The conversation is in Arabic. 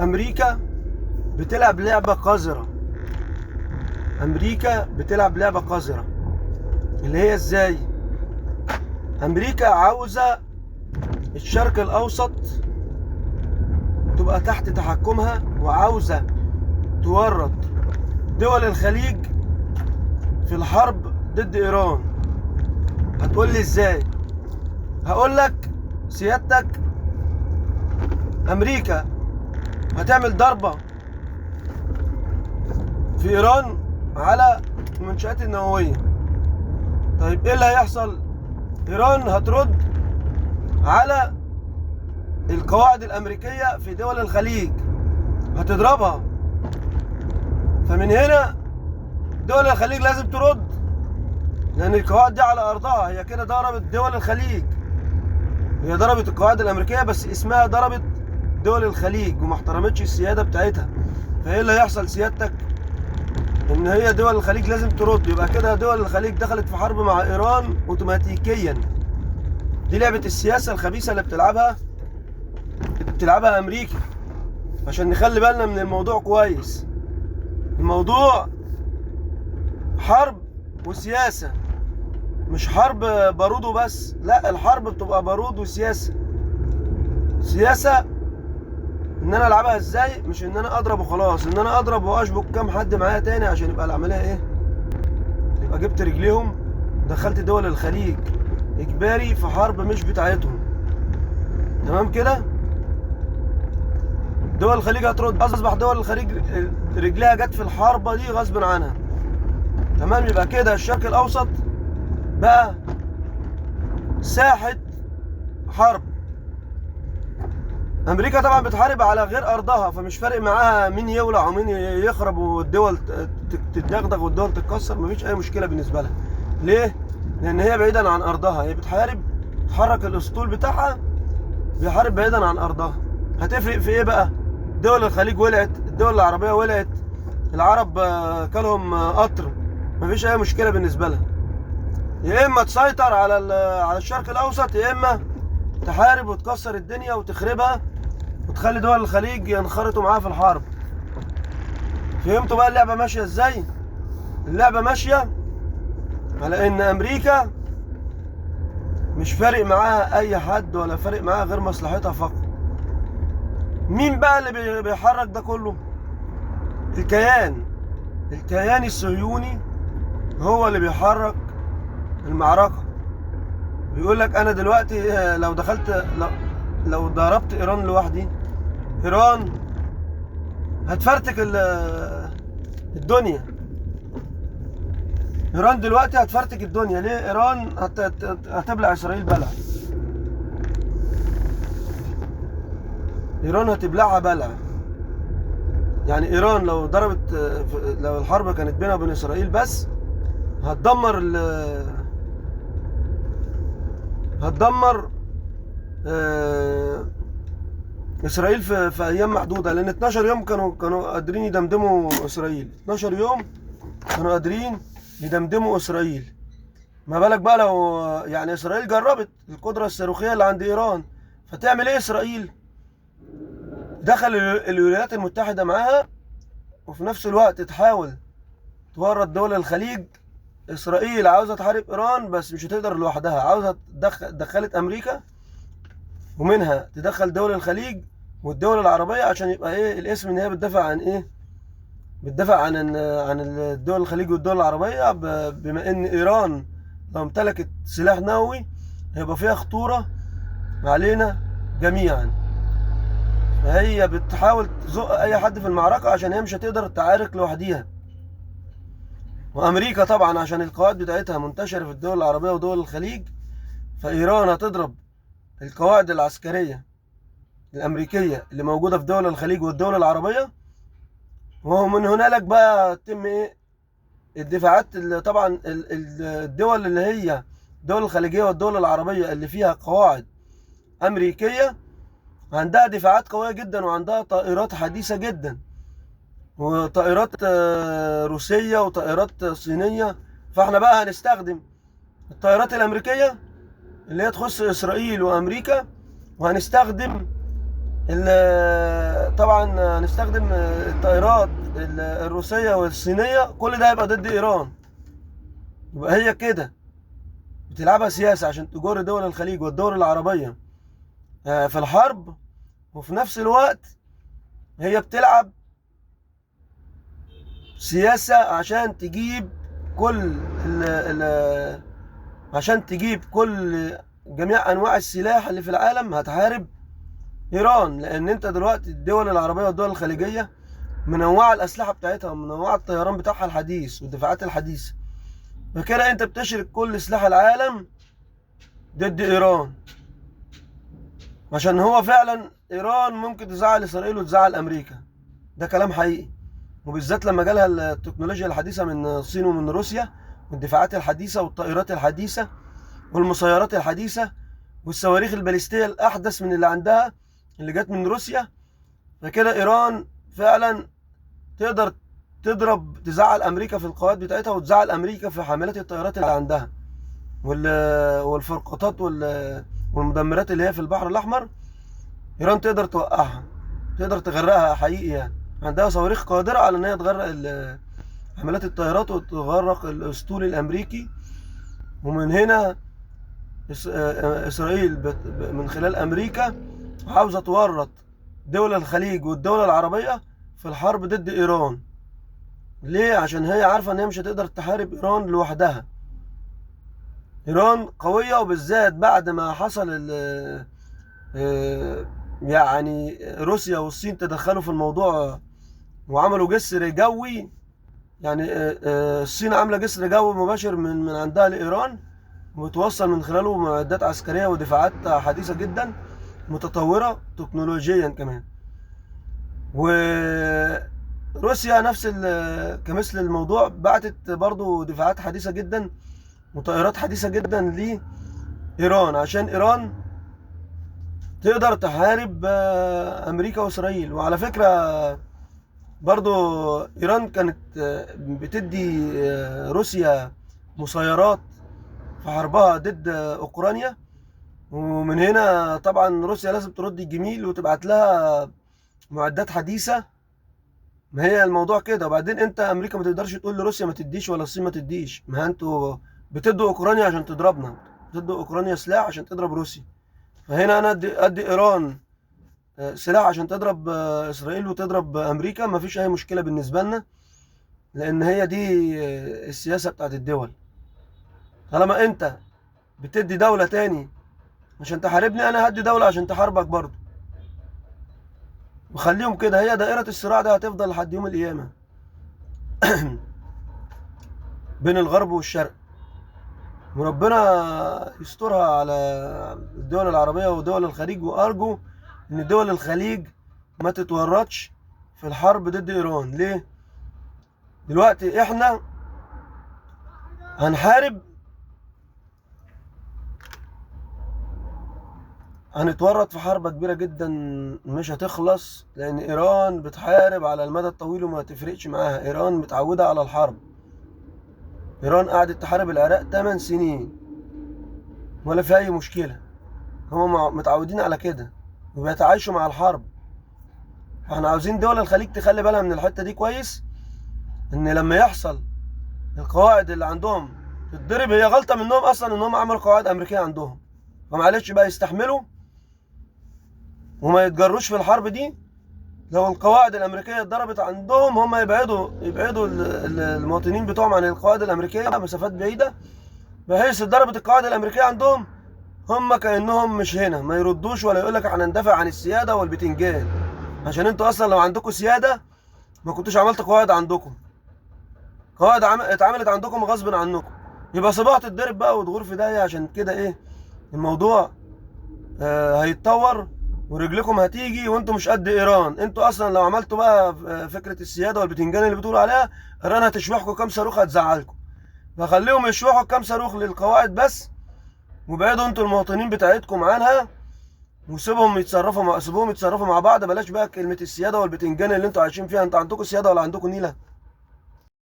امريكا بتلعب لعبة قذرة. امريكا بتلعب لعبة قذرة اللي هي ازاي؟ امريكا عاوزة الشرق الاوسط تبقى تحت تحكمها، وعاوزة تورط دول الخليج في الحرب ضد ايران. هتقول لي ازاي؟ هقول لك سيادتك، امريكا هتعمل ضربة في ايران على المنشآت النووية. طيب ايه اللي هيحصل؟ ايران هترد على القواعد الامريكية في دول الخليج، هتضربها. فمن هنا دول الخليج لازم ترد، لان القواعد دي على ارضها. هي كده ضربت دول الخليج، هي ضربت القواعد الامريكية بس اسمها ضربت دول الخليج وما احترمتش السيادة بتاعتها. فايه اللي هيحصل سيادتك؟ ان هي دول الخليج لازم ترد. يبقى كده دول الخليج دخلت في حرب مع ايران اوتوماتيكيا. دي لعبة السياسة الخبيثة اللي بتلعبها امريكا. عشان نخلي بالنا من الموضوع كويس. الموضوع حرب وسياسة، مش حرب بارود وبس. لا، الحرب بتبقى بارود وسياسة. سياسة ان انا العبها ازاي، مش ان انا اضرب وخلاص، ان انا اضرب واشبك كام حد معايا تاني عشان يبقى العملية ايه، يبقى جبت رجليهم، دخلت دول الخليج اجباري في حرب مش بتاعتهم. تمام كده؟ دول الخليج هترد، اصبح دول الخليج رجليها جت في الحربة دي غصب عنها. تمام؟ يبقى كده الشرق الاوسط بقى ساحة حرب. امريكا طبعا بتحارب على غير ارضها، فمش فارق معاها مين يولع ومين يخرب والدول تتدغدغ والدول تتكسر. مفيش اي مشكله بالنسبه لها. ليه؟ لان هي بعيدا عن ارضها. هي بتحارب، تحرك الاسطول بتاعها، بيحارب بعيدا عن ارضها. هتفرق في ايه بقى؟ دول الخليج ولعت، الدول العربيه ولعت، العرب كلهم قطر. مفيش اي مشكله بالنسبه لها. يا اما تسيطر على الشرق الاوسط، يا اما تحارب وتكسر الدنيا وتخربها وتخلي دول الخليج ينخرطوا معاها في الحرب. فهمتوا بقى اللعبة ماشية ازاي؟ اللعبة ماشية على ان امريكا مش فارق معاها اي حد، ولا فارق معاها غير مصلحتها فقط. مين بقى اللي بيحرك ده كله؟ الكيان الصهيوني هو اللي بيحرك المعركة. بيقول لك انا دلوقتي لو دخلت، لو ضربت ايران لوحدي، ايران هتفرتك الدنيا. ايران دلوقتي هتفرتك الدنيا. ليه؟ ايران هتبلع اسرائيل بلع. ايران هتبلعها بلع. يعني ايران لو ضربت، لو الحرب كانت بينها وبين اسرائيل بس، هتدمر هتدمر اسرائيل في ايام معدوده. لان 12 يوم كانوا قادرين يدمدموا اسرائيل. 12 يوم كانوا قادرين يدمدموا اسرائيل. ما بالك بقى لو يعني اسرائيل جربت القدره الصاروخيه اللي عند ايران، فتعمل ايه اسرائيل؟ دخل الولايات المتحده معاها، وفي نفس الوقت تحاول تورط دول الخليج. اسرائيل عاوزه تحارب ايران بس مش هتقدر لوحدها، عاوزه دخلت امريكا، ومنها تدخل دول الخليج والدول العربيه، عشان يبقى ايه الاسم، ان هي بتدافع عن ايه، بتدافع عن الدول الخليج والدول العربيه. بما ان ايران لو امتلكت سلاح نووي هيبقى فيها خطوره علينا جميعا. فهي بتحاول تزق اي حد في المعركه، عشان هي مش هتقدر تعارك لوحديها. وامريكا طبعا عشان القواعد بتاعتها منتشره في الدول العربيه ودول الخليج، فايران هتضرب القواعد العسكريه الامريكيه اللي موجوده في دول الخليج والدول العربيه. ومن هنالك بقى تتم ايه الدفاعات. اللي طبعا الدول اللي هي الدول الخليجيه والدول العربيه اللي فيها قواعد امريكيه عندها دفاعات قويه جدا، وعندها طائرات حديثه جدا، وطائرات روسيه وطائرات صينيه. فاحنا بقى هنستخدم الطائرات الامريكيه اللي هي تخص اسرائيل وامريكا، وهنستخدم طبعا هنستخدم الطائرات الروسية والصينية، كل ده هيبقى ضد إيران. يبقى هي كده بتلعبها سياسة عشان تجر دول الخليج والدول العربية في الحرب، وفي نفس الوقت هي بتلعب سياسة عشان تجيب كل ال ال عشان تجيب كل جميع أنواع السلاح اللي في العالم هتحارب إيران. لأن أنت دلوقتي الدول العربية والدول الخليجية منوعة الأسلحة بتاعتها ومنوعة الطيران بتاعها الحديث والدفاعات الحديثة، فكده أنت بتشرك كل سلاح العالم ضد إيران. عشان هو فعلا إيران ممكن تزعل إسرائيل وتزعل أمريكا، ده كلام حقيقي، وبالذات لما جالها التكنولوجيا الحديثة من الصين ومن روسيا، والدفاعات الحديثة والطائرات الحديثة والمسيرات الحديثة والصواريخ الباليستية الأحدث من اللي عندها اللي جت من روسيا. فكده إيران فعلا تقدر تزعل أمريكا في القوات بتاعتها، وتزعل أمريكا في حاملات الطيارات اللي عندها والفرقاطات والمدمرات اللي هي في البحر الأحمر. إيران تقدر توقعها، تقدر تغرقها حقيقي، يعني عندها صواريخ قادرة على إن هي تغرق حملات الطيارات وتغرق الأسطول الأمريكي. ومن هنا إسرائيل من خلال أمريكا عاوزة تورط دول الخليج والدول العربية في الحرب ضد إيران. ليه؟ عشان هي عارفة إن هي مش هتقدر تحارب إيران لوحدها. إيران قوية، وبالذات بعد ما حصل يعني روسيا والصين تدخلوا في الموضوع وعملوا جسر جوي. يعني الصين عاملة جسر جوي مباشر من عندها لإيران، وتوصل من خلاله معدات عسكرية ودفاعات حديثة جدا متطورة تكنولوجيا كمان. وروسيا نفس كمثل الموضوع بعتت برضو دفاعات حديثة جدا وطائرات حديثة جدا لإيران، عشان إيران تقدر تحارب أمريكا وإسرائيل. وعلى فكرة برضو إيران كانت بتدي روسيا مسيرات في حربها ضد أوكرانيا، ومن هنا طبعا روسيا لازم ترد الجميل وتبعت لها معدات حديثة. ما هي الموضوع كده. وبعدين انت امريكا ما تقدرش تقول لروسيا ما تديش ولا الصين ما تديش، ما انتوا بتدوا اوكرانيا عشان تضربنا، بتدوا اوكرانيا سلاح عشان تضرب روسيا. فهنا انا ادي ايران سلاح عشان تضرب اسرائيل وتضرب امريكا، ما فيش اي مشكلة بالنسبة لنا، لان هي دي السياسة بتاعت الدول. طالما انت بتدي دولة تاني عشان تحاربني، انا هدي دولة عشان تحاربك برضه، وخليهم كده. هي دائرة الصراع ده هتفضل لحد يوم القيامة بين الغرب والشرق، وربنا يسترها على الدول العربية ودول الخليج. وأرجو إن دول الخليج ما تتورطش في الحرب ضد إيران. ليه؟ دلوقتي إحنا هنتورط في حرب كبيرة جدا مش هتخلص، لأن إيران بتحارب على المدى الطويل وما تفرقش معاها. إيران متعودة على الحرب. إيران قعدت تحارب العراق 8 سنين ولا في أي مشكلة. هم متعودين على كده وبيتعايشوا مع الحرب. احنا عاوزين دول الخليج تخلي بالها من الحتة دي كويس، إن لما يحصل القواعد اللي عندهم تتضرب، هي غلطة منهم أصلا إنهم عملوا قواعد أمريكية عندهم، فمعلش بقى يستحملوا وما يتجروش في الحرب دي. لو القواعد الأمريكية اتضربت عندهم، هم يبعدوا المواطنين بتوعهم عن القواعد الأمريكية مسافات بعيدة، بحيث اتضربت القواعد الأمريكية عندهم هم كأنهم مش هنا، ما يردوش ولا يقولك احنا ندافع عن السيادة والبتنجان. عشان انتوا أصلا لو عندكم سيادة ما كنتوش عملتوا قواعد عندكم. قواعد اتعملت عندكم غصب عنكم، يبقى صباح تتضرب بقى وتغور في داهية. عشان كده ايه الموضوع هيتطور ورجلكم هتيجي وانتوا مش قد ايران. انتوا اصلا لو عملتوا بقى فكره السياده والبتنجان اللي بتقولوا عليها، ايران هتشوحكم كام صاروخ هتزعلكم. فخليهم يشوحوا كام صاروخ للقواعد بس، وبعدوا انتوا المواطنين بتاعتكم عنها، وسيبهم يتصرفوا مع بعض. بلاش بقى كلمه السياده والبتنجان اللي انتوا عايشين فيها. انتوا عندكم سياده ولا عندكم نيله؟